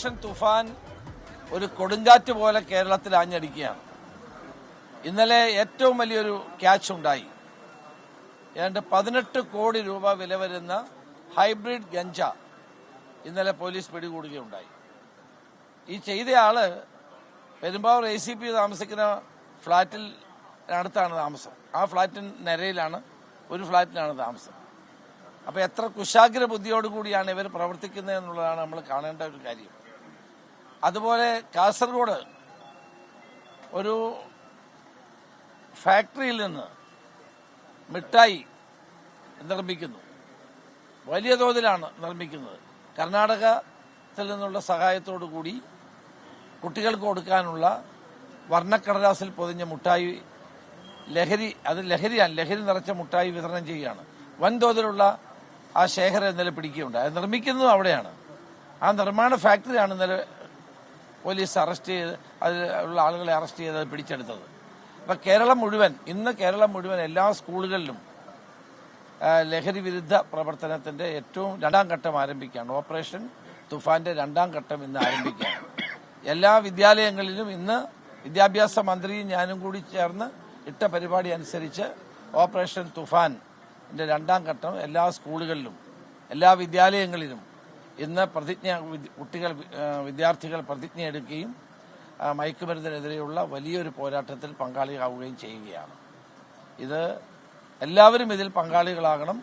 Operation Toofan ഒരു കൊടുങ്കാറ്റ് പോലെ കേരളത്തിൽ ആഞ്ഞടിക്കുകയാണ്. ഇന്നലെ ഏറ്റവും വലിയൊരു ക്യാച്ച് ഉണ്ടായി. ഏതാണ്ട് 18 കോടി രൂപ വില വരുന്ന ഹൈബ്രിഡ് ഗഞ്ച ഇന്നലെ പോലീസ് പിടികൂടുകയുണ്ടായി. ഈ ചെയ്തയാള് പെരുമ്പാവൂർ ACP താമസിക്കുന്ന ഫ്ളാറ്റിൽ അടുത്താണ് താമസം. ആ ഫ്ളാറ്റിന് നിരയിലാണ്, ഒരു ഫ്ളാറ്റിലാണ് താമസം. അപ്പോൾ എത്ര കുശാഗ്ര ബുദ്ധിയോടുകൂടിയാണ് ഇവർ പ്രവർത്തിക്കുന്നത് എന്നുള്ളതാണ് നമ്മൾ കാണേണ്ട ഒരു കാര്യം. അതുപോലെ കാസർഗോഡ് ഒരു ഫാക്ടറിയിൽ നിന്ന് മിഠായി നിർമ്മിക്കുന്നു. വലിയ തോതിലാണ് നിർമ്മിക്കുന്നത്. കർണാടകത്തിൽ നിന്നുള്ള സഹായത്തോടു കൂടി കുട്ടികൾക്ക് കൊടുക്കാനുള്ള വർണ്ണക്കടലാസിൽ പൊതിഞ്ഞ മുട്ടായി ലഹരി നിറച്ച മുട്ടായി വിതരണം ചെയ്യുകയാണ്. വൻതോതിലുള്ള ആ ശേഖരം ഇന്നലെ പിടിക്കുകയുണ്ട്. അത് നിർമ്മിക്കുന്നതും അവിടെയാണ്. ആ നിർമ്മാണ ഫാക്ടറിയാണ് ഇന്നലെ പോലീസ് അറസ്റ്റ് ചെയ്ത് അതിലുള്ള ആളുകളെ അറസ്റ്റ് ചെയ്ത് പിടിച്ചെടുത്തത്. അപ്പം ഇന്ന് കേരളം മുഴുവൻ എല്ലാ സ്കൂളുകളിലും ലഹരി വിരുദ്ധ പ്രവർത്തനത്തിന്റെ ഏറ്റവും 2ാം ഘട്ടം ആരംഭിക്കുകയാണ്. ഓപ്പറേഷൻ തുഫാന്റെ 2ാം ഘട്ടം ഇന്ന് ആരംഭിക്കുകയാണ്. എല്ലാ വിദ്യാലയങ്ങളിലും ഇന്ന് വിദ്യാഭ്യാസ മന്ത്രിയും ഞാനും കൂടി ചേർന്ന് ഇട്ട പരിപാടി അനുസരിച്ച് ഓപ്പറേഷൻ തുഫാന്റെ 2ാം ഘട്ടം എല്ലാ സ്കൂളുകളിലും എല്ലാ വിദ്യാലയങ്ങളിലും ഇന്ന് വിദ്യാർത്ഥികൾ പ്രതിജ്ഞ എടുക്കുകയും മയക്കുമരുന്നിനെതിരെയുള്ള വലിയൊരു പോരാട്ടത്തിൽ പങ്കാളിയാവുകയും ചെയ്യുകയാണ്. ഇത് എല്ലാവരും ഇതിൽ പങ്കാളികളാകണം.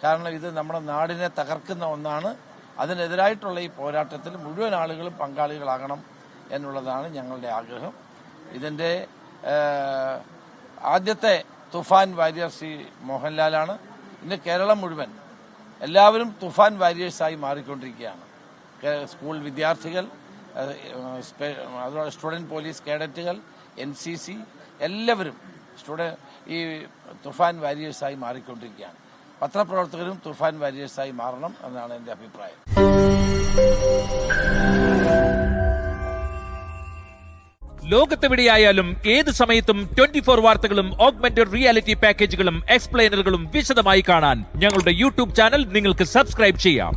കാരണം ഇത് നമ്മുടെ നാടിനെ തകർക്കുന്ന ഒന്നാണ്. അതിനെതിരായിട്ടുള്ള ഈ പോരാട്ടത്തിൽ മുഴുവൻ ആളുകളും പങ്കാളികളാകണം എന്നുള്ളതാണ് ഞങ്ങളുടെ ആഗ്രഹം. ഇതിന്റെ ആദ്യത്തെ തുഫാൻ വാരിയർ ശ്രീ മോഹൻലാലാണ്. ഇന്ന് കേരളം മുഴുവൻ എല്ലാവരും തുഫാൻ വാരിയേഴ്സായി മാറിക്കൊണ്ടിരിക്കുകയാണ്. സ്കൂൾ വിദ്യാർത്ഥികൾ, അതുപോലെ സ്റ്റുഡന്റ് പോലീസ് കേഡറ്റുകൾ, NCC എല്ലാവരും ഈ തുഫാൻ വാരിയേഴ്സായി മാറിക്കൊണ്ടിരിക്കുകയാണ്. പത്രപ്രവർത്തകരും തുഫാൻ വാരിയേഴ്സായി മാറണം എന്നാണ് എൻ്റെ അഭിപ്രായം. ലോകത്തെവിടെയായാലും ഏത് സമയത്തും 24 വാർത്തകളും ഓഗ്മെന്റഡ് റിയാലിറ്റി പാക്കേജുകളും എക്സ്പ്ലെയിനറുകളും വിശദമായി കാണാൻ ഞങ്ങളുടെ YouTube ചാനൽ നിങ്ങൾക്ക് സബ്സ്ക്രൈബ് ചെയ്യാം.